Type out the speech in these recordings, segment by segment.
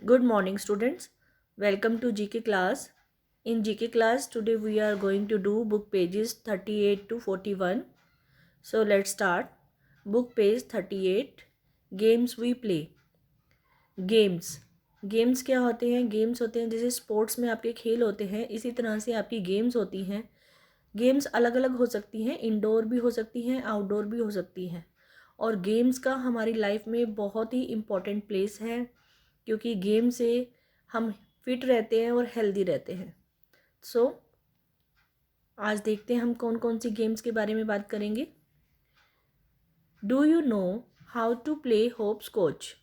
Good morning, students. Welcome to GK class. In GK class, today we are going to do book pages 38 to 41. So let's start. Book page 38. Games we play. Games games क्या होते हैं? Games होते हैं जैसे sports में आपके खेल होते हैं, इसी तरह से आपकी गेम्स होती हैं। गेम्स अलग अलग हो सकती हैं, इंडोर भी हो सकती हैं, आउटडोर भी हो सकती हैं। और गेम्स का हमारी लाइफ में बहुत ही इम्पोर्टेंट प्लेस है, क्योंकि गेम से हम फिट रहते हैं और हेल्दी रहते हैं। सो आज देखते हैं हम कौन कौन सी गेम्स के बारे में बात करेंगे। Do you know how to play hopscotch?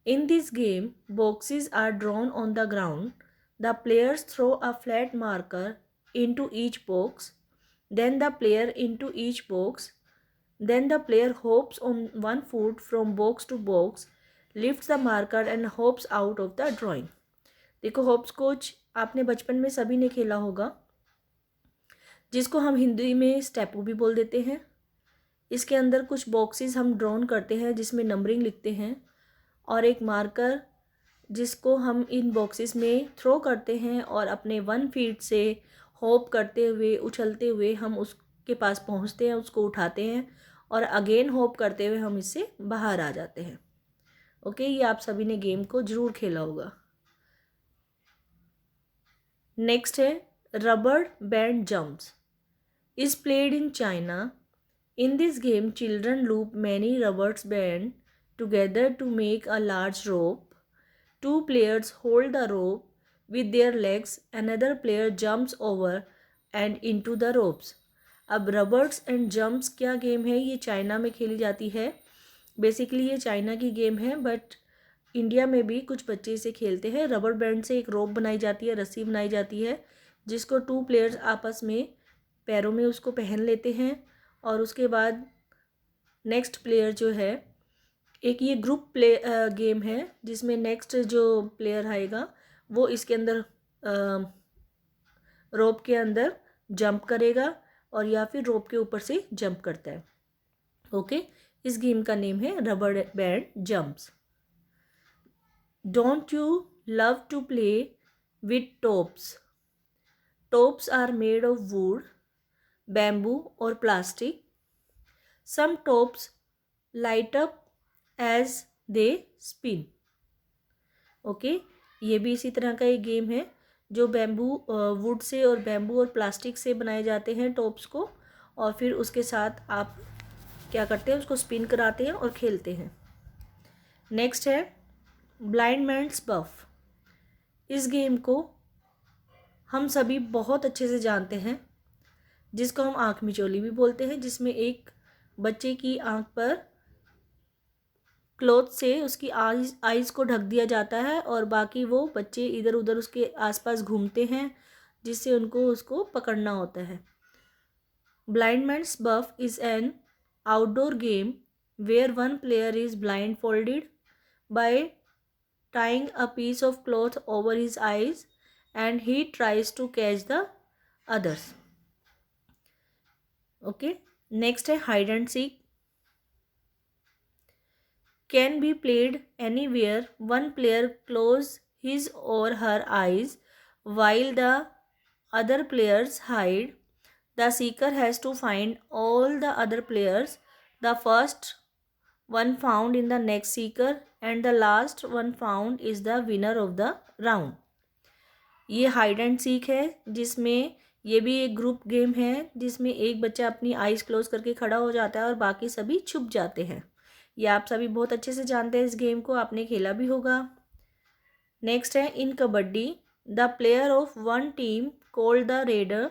In this game, boxes are drawn on the ground. The players throw a flat marker into each box, then the player into each box. Then the player hops on one foot from box to box, lifts the marker and hops out of the drawing. देखो, hopes coach आपने बचपन में सभी ने खेला होगा, जिसको हम हिंदी में स्टेपू भी बोल देते हैं। इसके अंदर कुछ बॉक्सेस हम ड्रॉन करते हैं जिसमें नंबरिंग लिखते हैं, और एक मार्कर जिसको हम इन बॉक्सेस में थ्रो करते हैं और अपने 1 फीट से होप करते हुए, उछलते हुए हम उसके पास पहुंचते हैं, उसको उठाते हैं और अगेन होप करते हुए हम इससे बाहर आ जाते हैं। ओके, ये आप सभी ने गेम को ज़रूर खेला होगा। नेक्स्ट है rubber band jumps is played in China. In this game children loop many rubbers band together to make a large rope. Two players hold the rope with their legs. Another player jumps over and into the ropes. अब rubbers and jumps क्या game है? ये China में खेली जाती है। Basically ये China की गेम है, बट इंडिया में भी कुछ बच्चे इसे खेलते हैं। रबर बैंड से एक रोप बनाई जाती है, रस्सी बनाई जाती है, जिसको 2 प्लेयर्स आपस में पैरों में उसको पहन लेते हैं। और उसके बाद नेक्स्ट प्लेयर जो है, एक ये ग्रुप गेम है जिसमें नेक्स्ट जो प्लेयर आएगा वो इसके अंदर रोप के अंदर जंप करेगा और या फिर रोप के ऊपर से जंप करता है। ओके, इस गेम का नेम है rubber band jumps. Don't you love to play with tops? Tops are made of wood, bamboo और plastic. Some tops light up as they spin. Okay, ये भी इसी तरह का एक गेम है जो बैम्बू वुड से और बैम्बू और प्लास्टिक से बनाए जाते हैं टॉप्स को, और फिर उसके साथ आप क्या करते हैं, उसको स्पिन कराते हैं और खेलते हैं। नेक्स्ट है ब्लाइंड मैन्स बफ। इस गेम को हम सभी बहुत अच्छे से जानते हैं, जिसको हम आँख मिचौली भी बोलते हैं, जिसमें एक बच्चे की आँख पर क्लॉथ से उसकी आइज़ को ढक दिया जाता है और बाकी वो बच्चे इधर उधर उसके आसपास घूमते हैं, जिससे उनको उसको पकड़ना होता है। Blind man's buff is an outdoor game where one player is blind folded by tying a piece of cloth over his eyes and he tries to catch the others. Okay, next है hide and seek. Can be played anywhere. One player closes his or her eyes while the other players hide. The seeker has to find all the other players. The first one found in the next seeker and the last one found is the winner of the round. ये hide and seek है, जिसमें ये भी एक group game है जिसमें एक बच्चा अपनी आइज़ क्लोज करके खड़ा हो जाता है और बाकी सभी छुप जाते हैं। ये आप सभी बहुत अच्छे से जानते हैं, इस गेम को आपने खेला भी होगा। नेक्स्ट है in kabaddi, the player of one team called the raider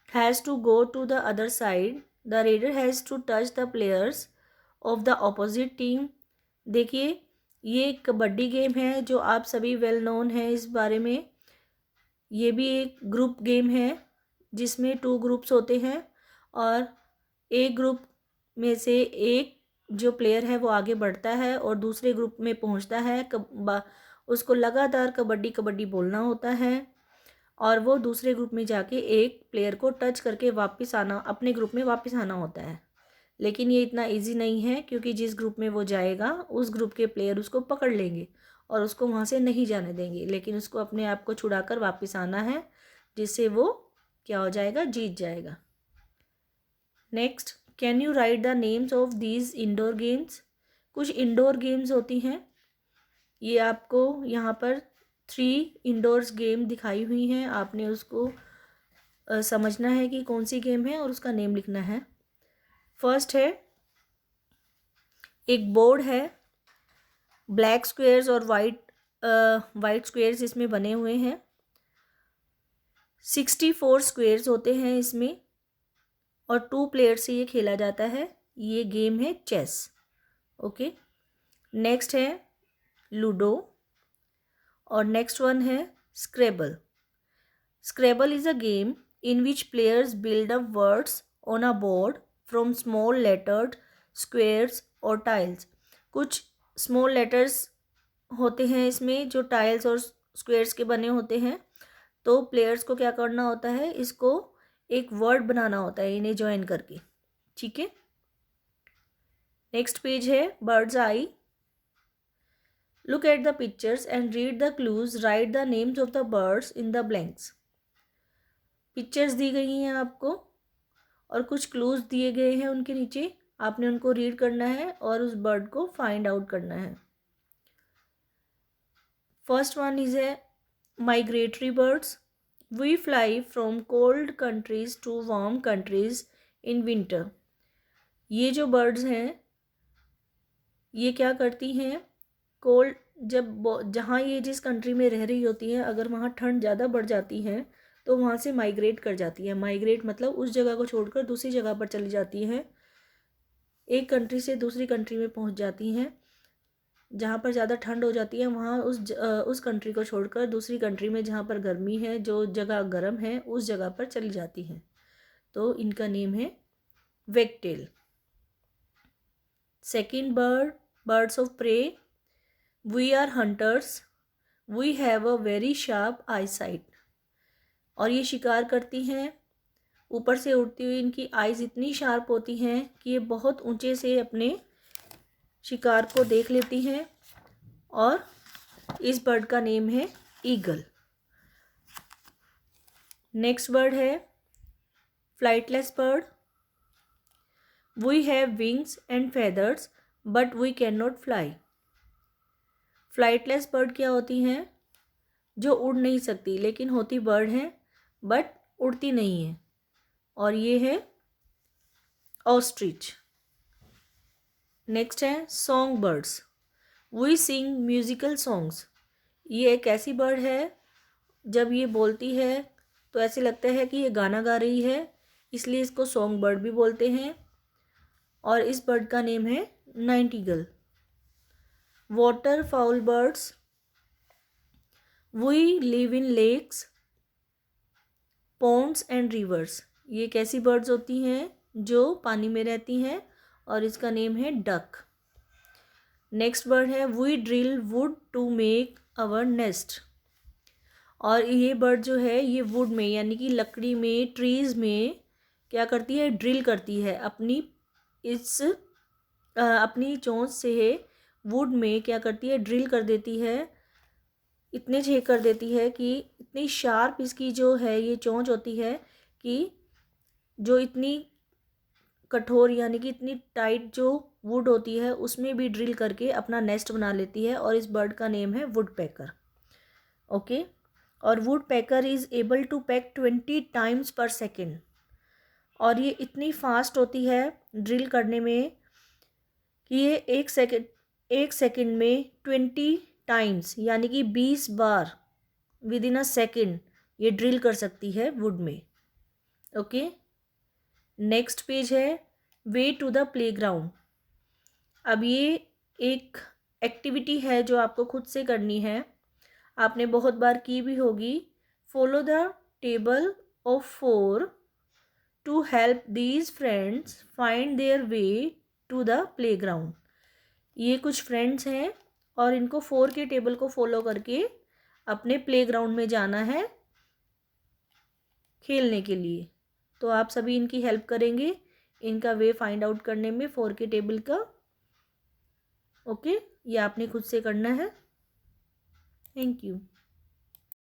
has to go to the other side. The raider has to touch the players of the opposite team. देखिए, ये एक कबड्डी गेम है जो आप सभी वेल नोन है इस बारे में। ये भी एक ग्रुप गेम है जिसमें 2 ग्रुप्स होते हैं और एक ग्रुप में से एक जो प्लेयर है वो आगे बढ़ता है और दूसरे ग्रुप में पहुंचता है। उसको लगातार कबड्डी कबड्डी बोलना होता है और वो दूसरे ग्रुप में जाके एक प्लेयर को टच करके वापस आना, अपने ग्रुप में वापस आना होता है। लेकिन ये इतना इजी नहीं है, क्योंकि जिस ग्रुप में वो जाएगा उस ग्रुप के प्लेयर उसको पकड़ लेंगे और उसको वहाँ से नहीं जाने देंगे, लेकिन उसको अपने आप को छुड़ा कर वापस आना है, जिससे वो क्या हो जाएगा, जीत जाएगा। Next, can you right the names of these indoor games. कुछ इंडोर गेम्स होती हैं, ये आपको यहाँ पर 3 इंडोर्स गेम दिखाई हुई हैं, आपने उसको समझना है कि कौन सी गेम है और उसका नेम लिखना है। फर्स्ट है, एक बोर्ड है, ब्लैक स्क्वेयर्स और वाइट स्क्वेयर्स इसमें बने हुए हैं। 64 स्क्वेयर्स होते हैं इसमें और 2 प्लेयर से ये खेला जाता है। ये गेम है चेस। ओके, नेक्स्ट है लूडो और नेक्स्ट वन है scribble. Scribble is a game in which players build up words on a board from small lettered squares or tiles। कुछ small letters होते हैं इसमें जो tiles और squares के बने होते हैं, तो players को क्या करना होता है, इसको एक word बनाना होता है इन्हें ज्वाइन करके। ठीक है, नेक्स्ट पेज है bird's eye। Look at the pictures and read the clues, write the names of the birds in the blanks। Pictures दी गई हैं आपको और कुछ क्लूज दिए गए हैं उनके नीचे, आपने उनको रीड करना है और उस बर्ड को फाइंड आउट करना है। फर्स्ट वन इज है migratory birds. We fly from cold countries to warm countries in winter. ये जो बर्ड्स हैं ये क्या करती हैं, कोल्ड जहाँ ये जिस कंट्री में रह रही होती है, अगर वहाँ ठंड ज़्यादा बढ़ जाती है तो वहाँ से माइग्रेट कर जाती है। माइग्रेट मतलब उस जगह को छोड़कर दूसरी जगह पर चली जाती हैं, एक कंट्री से दूसरी कंट्री में पहुँच जाती हैं। जहाँ पर ज़्यादा ठंड हो जाती है वहाँ उस कंट्री को छोड़कर दूसरी कंट्री में जहाँ पर गर्मी है, जो जगह गर्म है, उस जगह पर चली जाती हैं। तो इनका नेम है wagtail. Second bird, birds of prey. We are hunters, we have a very sharp eyesight. और ये शिकार करती हैं, ऊपर से उड़ती हुई इनकी आइज़ इतनी शार्प होती हैं कि ये बहुत ऊंचे से अपने शिकार को देख लेती हैं। और इस बर्ड का नेम है ईगल। नेक्स्ट बर्ड है flightless bird. We have wings and feathers but we can not fly. Flightless bird क्या होती हैं, जो उड़ नहीं सकती लेकिन होती बर्ड हैं बट उड़ती नहीं है, और ये है ऑस्ट्रिच। नेक्स्ट है song birds. We sing musical songs. ये एक ऐसी बर्ड है जब ये बोलती है तो ऐसे लगता है कि ये गाना गा रही है, इसलिए इसको सॉन्ग बर्ड भी बोलते हैं। और इस बर्ड का नेम है nightingale. Water fowl birds. We live in lakes, ponds and rivers. ये कैसी बर्ड्स होती हैं, जो पानी में रहती हैं, और इसका नेम है डक। नेक्स्ट बर्ड है we drill wood to make our nest. और ये बर्ड जो है ये वुड में यानी कि लकड़ी में, ट्रीज़ में क्या करती है, ड्रिल करती है अपनी चोंच से वुड में क्या करती है, ड्रिल कर देती है, इतने छेद कर देती है कि इतनी शार्प इसकी जो है ये चोंच होती है कि जो इतनी कठोर यानी कि इतनी टाइट जो वुड होती है उसमें भी ड्रिल करके अपना नेस्ट बना लेती है। और इस बर्ड का नेम है वुड पैकर। ओके, और woodpecker is able to peck 20 times per second. और ये इतनी फास्ट होती है ड्रिल करने में कि ये एक सेकेंड में 20 टाइम्स यानी कि 20 बार विद इन अ सेकेंड ये ड्रिल कर सकती है वुड में। ओके, नेक्स्ट पेज है वे टू द प्लेग्राउंड। अब ये एक एक्टिविटी है जो आपको खुद से करनी है, आपने बहुत बार की भी होगी। Follow the table of 4 to help these friends find their way to the playground. ये कुछ फ्रेंड्स हैं और इनको 4 के टेबल को फॉलो करके अपने प्लेग्राउंड में जाना है खेलने के लिए। तो आप सभी इनकी हेल्प करेंगे, इनका वे फाइंड आउट करने में 4 के टेबल का। ओके, ये आपने खुद से करना है। Thank you.